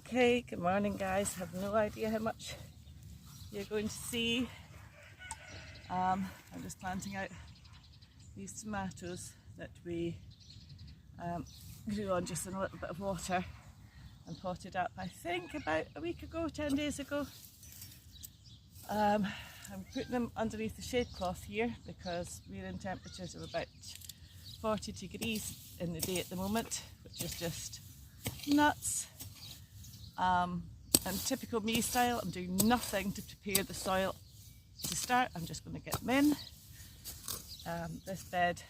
Okay, good morning guys. Have no idea how much you're going to see. I'm just planting out these tomatoes that we grew on just in a little bit of water and potted up, I think about a week ago, 10 days ago. I'm putting them underneath the shade cloth here because we're in temperatures of about 40 degrees in the day at the moment, which is just nuts. And typical me style, I'm doing nothing to prepare the soil to start. I'm just going to get them in. This bed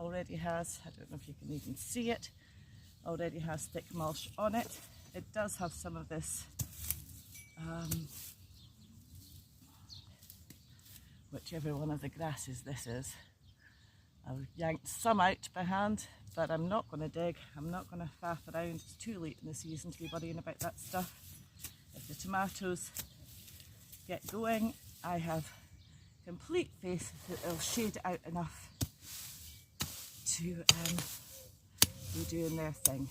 already has, I don't know if you can even see it, already has thick mulch on it. It does have some of this, whichever one of the grasses this is. I've yanked some out by hand, but I'm not going to dig. I'm not going to faff around. It's too late in the season to be worrying about that stuff. If the tomatoes get going, I have complete faith that they'll shade it out enough to be doing their thing.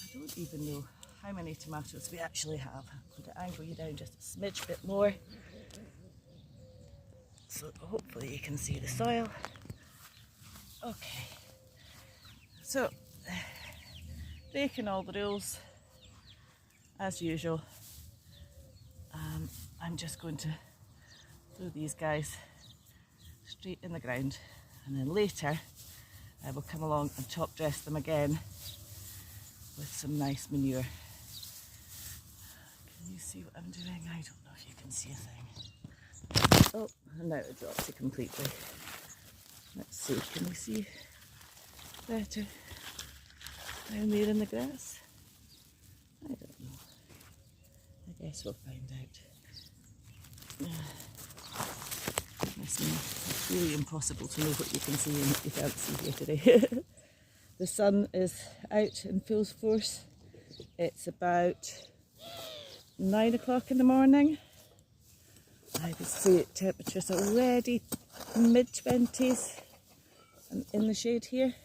I don't even know how many tomatoes we actually have. I'm going to angle you down just a smidge bit more, so hopefully you can see the soil. Okay, so breaking all the rules as usual. I'm just going to throw these guys straight in the ground, and then later I will come along and top dress them again with some nice manure. Can you see what I'm doing? I don't know if you can see a thing. Oh, and now it drops it completely. Let's see, can you see better down there in the grass? I don't know. I guess we'll find out. It's really impossible to know what you can see and what you can't see here today. The sun is out in full force. It's about 9 o'clock in the morning. I can see temperatures already mid-20s and in the shade here.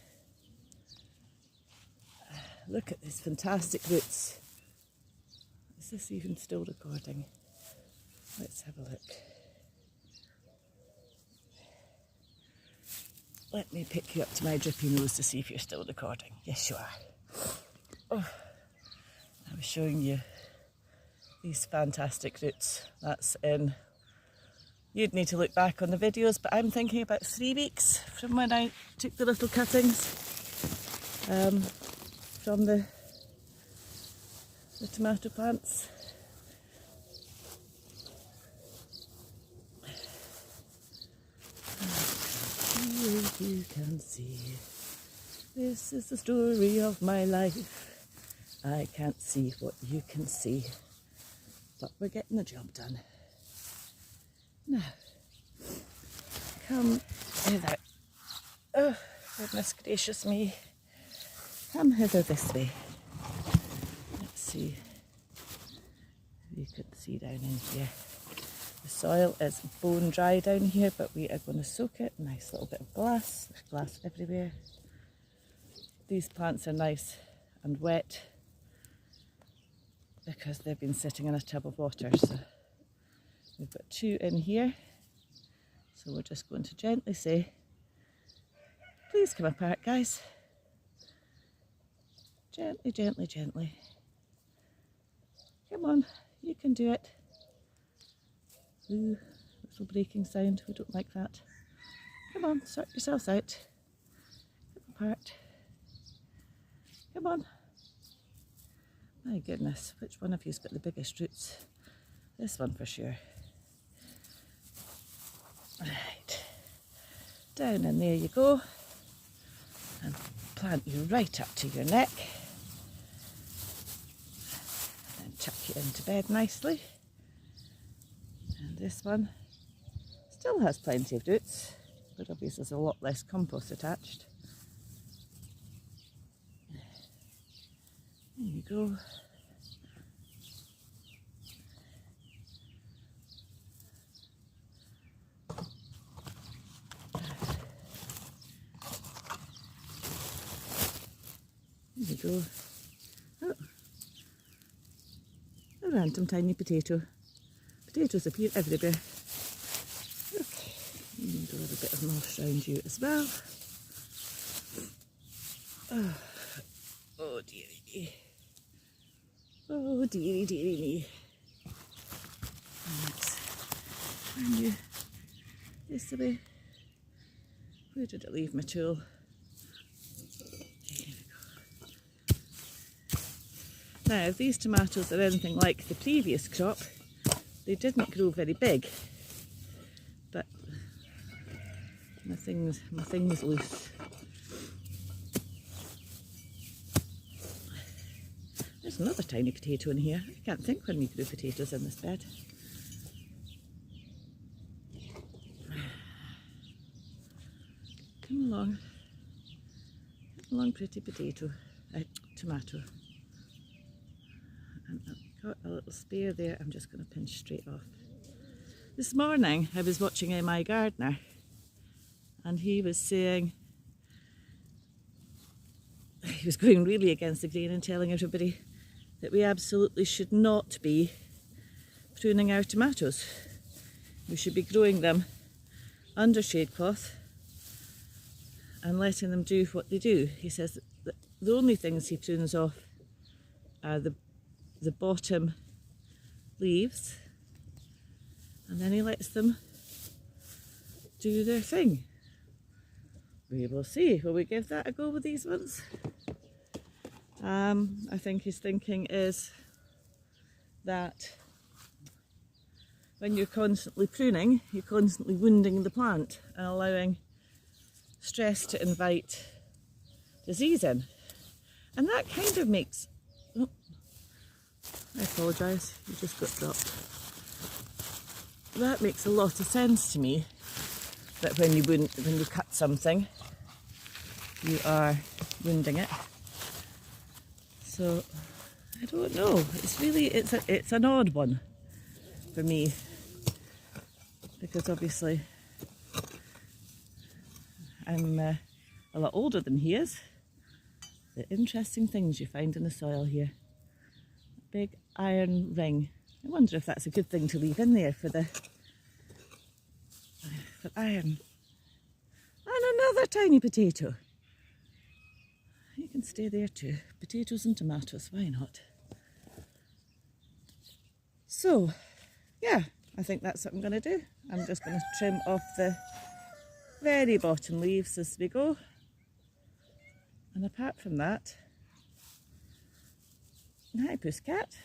Look at these fantastic roots. Is this even still recording? Let's have a look. Let me pick you up to my drippy nose to see if you're still recording. Yes, you are. Oh, I was showing you these fantastic roots. That's in, you'd need to look back on the videos, but I'm thinking about 3 weeks from when I took the little cuttings from the tomato plants. You can see, this is the story of my life. I can't see what you can see, but we're getting the job done. Now, come hither. Oh, goodness gracious me. Come hither this way. Let's see if you can see down in here. The soil is bone dry down here, but we are going to soak it. Nice little bit of glass. There's glass everywhere. These plants are nice and wet because they've been sitting in a tub of water. So we've got 2 in here. So we're just going to gently say, please come apart, guys. Gently, gently, gently. Come on, you can do it. Ooh, little breaking sound, we don't like that. Come on, sort yourselves out. Come apart. Come on. My goodness, which one of you's got the biggest roots? This one for sure. Right. Down and there you go. And plant you right up to your neck. And then chuck you into bed nicely. And this one still has plenty of roots, but obviously there's a lot less compost attached. There you go. There you go. Oh, random tiny potato. Potatoes appear everywhere. Okay, you need a little bit of moss around you as well. Oh dearie me. Oh dearie me. And you this away. Where did I leave my tool? There we go. Now, if these tomatoes are anything like the previous crop, they didn't grow very big. But my thing's loose. There's another tiny potato in here. I can't think when we grew potatoes in this bed. Come along. Come along, pretty potato. Tomato. And I've got a little spear there. I'm just going to pinch straight off. This morning I was watching my gardener and he was saying, he was going really against the grain and telling everybody that we absolutely should not be pruning our tomatoes. We should be growing them under shade cloth and letting them do what they do. He says that the only things he prunes off are the bottom leaves, and then he lets them do their thing. We will see. Will we give that a go with these ones? I think his thinking is that when you're constantly pruning, you're constantly wounding the plant and allowing stress to invite disease in. And that kind of makes... Oh, I apologise, you just got dropped. That makes a lot of sense to me, that when you cut something, you are wounding it. So, I don't know, it's an odd one for me, because obviously I'm a lot older than he is. The interesting things you find in the soil here. A big iron ring. I wonder if that's a good thing to leave in there for iron. And another tiny potato. You can stay there too. Potatoes and tomatoes, why not? So, yeah, I think that's what I'm going to do. I'm just going to trim off the very bottom leaves as we go. And apart from that, hi Pusscat,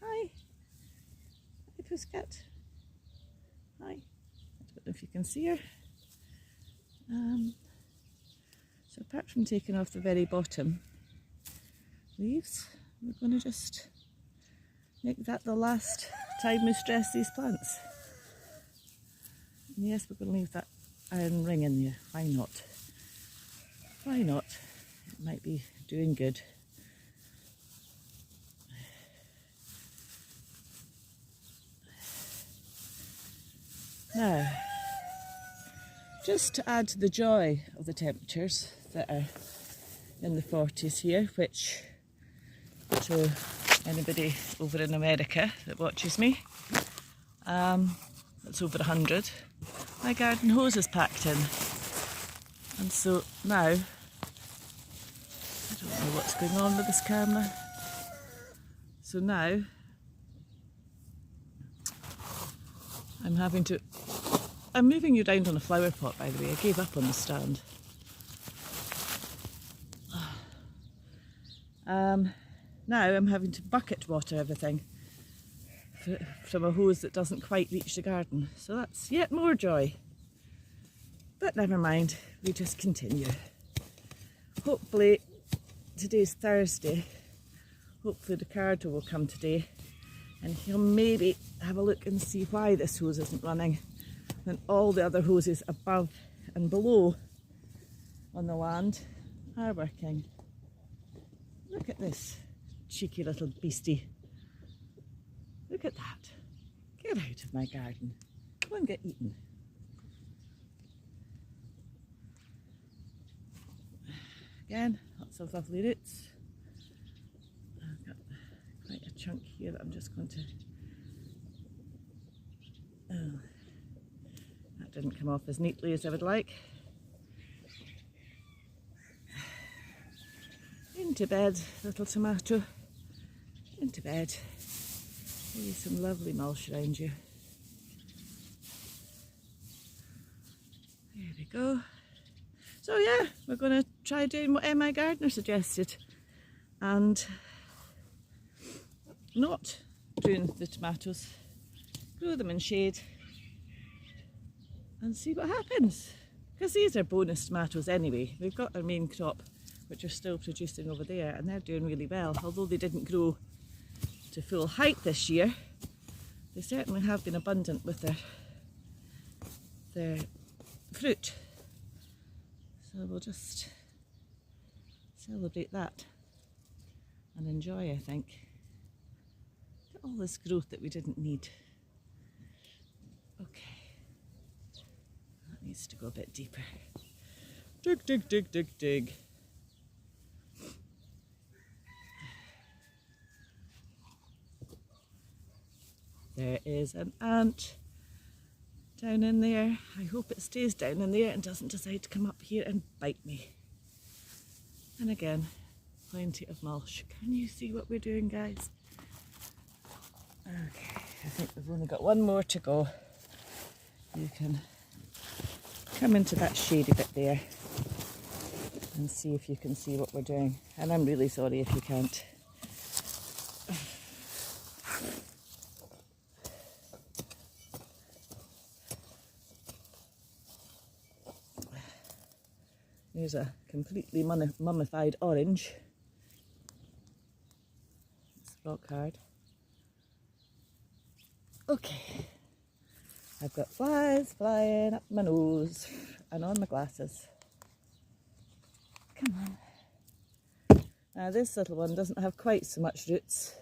hi, hi Pusscat, hi, I don't know if you can see her. So apart from taking off the very bottom leaves, we're going to just make that the last time we stress these plants. And yes, we're going to leave that iron ring in there, why not? Why not? It might be doing good. Now, just to add to the joy of the temperatures that are in the 40s here, which to anybody over in America that watches me, it's over 100, my garden hose is packed in. And so now, I don't know what's going on with this camera. So now, I'm moving you around on a flower pot, by the way. I gave up on the stand. Now I'm having to bucket water everything from a hose that doesn't quite reach the garden. So that's yet more joy. But never mind, we just continue. Hopefully, today's Thursday, hopefully Ricardo will come today and he'll maybe have a look and see why this hose isn't running when all the other hoses above and below on the land are working. Look at this cheeky little beastie. Look at that. Get out of my garden. Go and get eaten. Again, lots of lovely roots. I've got quite a chunk here that I'm just going to... Oh, that didn't come off as neatly as I would like. Into bed, little tomato. Into bed. Maybe some lovely mulch around you. There we go. So yeah, we're going to try doing what my gardener suggested and not prune the tomatoes, grow them in shade and see what happens. Because these are bonus tomatoes anyway. We've got our main crop which are still producing over there and they're doing really well. Although they didn't grow to full height this year, they certainly have been abundant with their fruit. So we'll just celebrate that and enjoy, I think. Look at all this growth that we didn't need. Okay, that needs to go a bit deeper. Dig, dig, dig, dig, dig. There is an ant down in there. I hope it stays down in there and doesn't decide to come up here and bite me. And again, plenty of mulch. Can you see what we're doing, guys? Okay, I think we've only got one more to go. You can come into that shady bit there and see if you can see what we're doing. And I'm really sorry if you can't. Here's a completely mummified orange. It's rock hard. Okay, I've got flies flying up my nose and on my glasses. Come on. Now this little one doesn't have quite so much roots.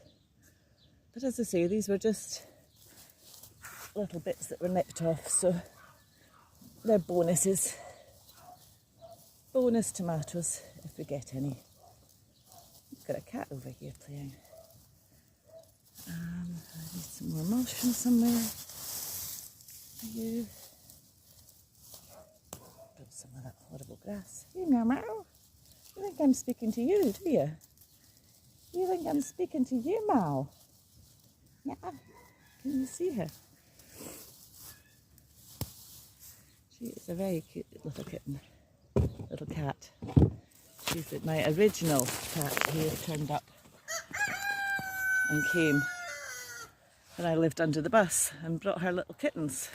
But as I say, these were just little bits that were nipped off, so they're bonuses. Bonus tomatoes, if we get any. We've got a cat over here playing. I need some more mulch from somewhere. You. Build some of that horrible grass. You meow meow. You think I'm speaking to you, do you? You think I'm speaking to you, Mal? Yeah. Can you see her? She is a very cute little kitten. Little cat. She's my original cat who turned up and came when I lived under the bus and brought her little kittens.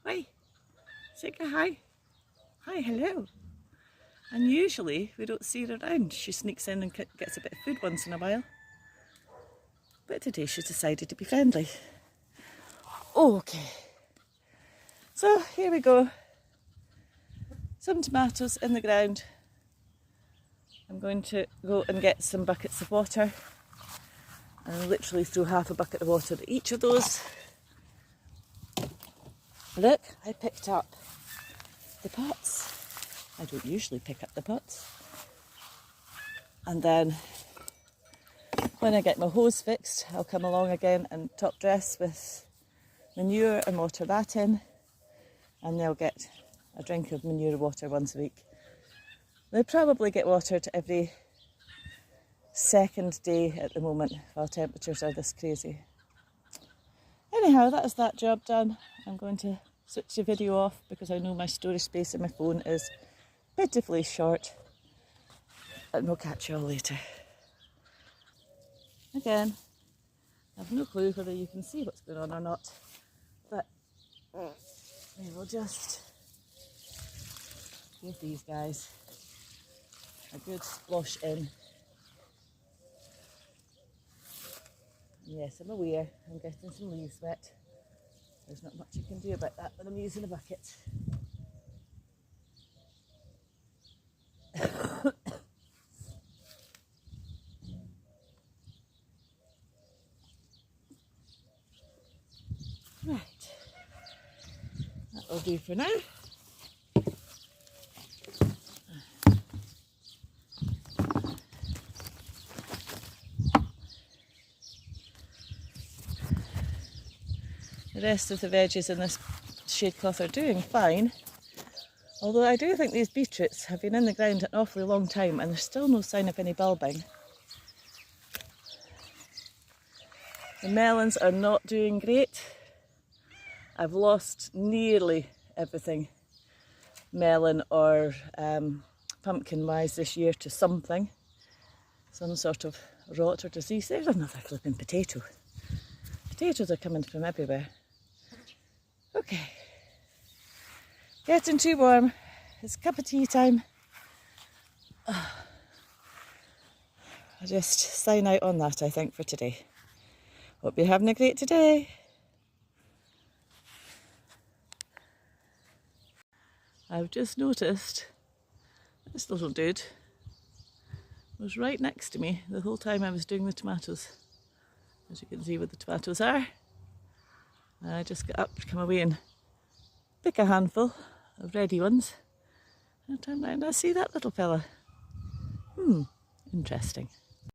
Hi, say hi. Hi, hello. And usually we don't see her around. She sneaks in and gets a bit of food once in a while. But today she's decided to be friendly. Okay. So here we go. Some tomatoes in the ground. I'm going to go and get some buckets of water and literally throw half a bucket of water at each of those. Look, I picked up the pots. I don't usually pick up the pots. And then when I get my hose fixed, I'll come along again and top dress with manure and water that in, and they'll get a drink of manure water once a week. They probably get watered every second day at the moment while temperatures are this crazy. Anyhow, that is that job done. I'm going to switch the video off because I know my storage space in my phone is pitifully short. And we'll catch you all later. Again, I have no clue whether you can see what's going on or not, but we will just give these guys a good splosh in. Yes, I'm aware I'm getting some leaves wet. There's not much you can do about that when I'm using a bucket. Right, that'll do for now. The rest of the veggies in this shade cloth are doing fine. Although I do think these beetroots have been in the ground an awfully long time and there's still no sign of any bulbing. The melons are not doing great. I've lost nearly everything melon or pumpkin wise this year to something. Some sort of rot or disease. There's another flipping potato. Potatoes are coming from everywhere. Okay. Getting too warm. It's cup of tea time. I'll just sign out on that, I think, for today. Hope you're having a great day. I've just noticed this little dude was right next to me the whole time I was doing the tomatoes. As you can see where the tomatoes are. I just got up to come away and pick a handful of ready ones. And I turn around and I see that little fella. Interesting.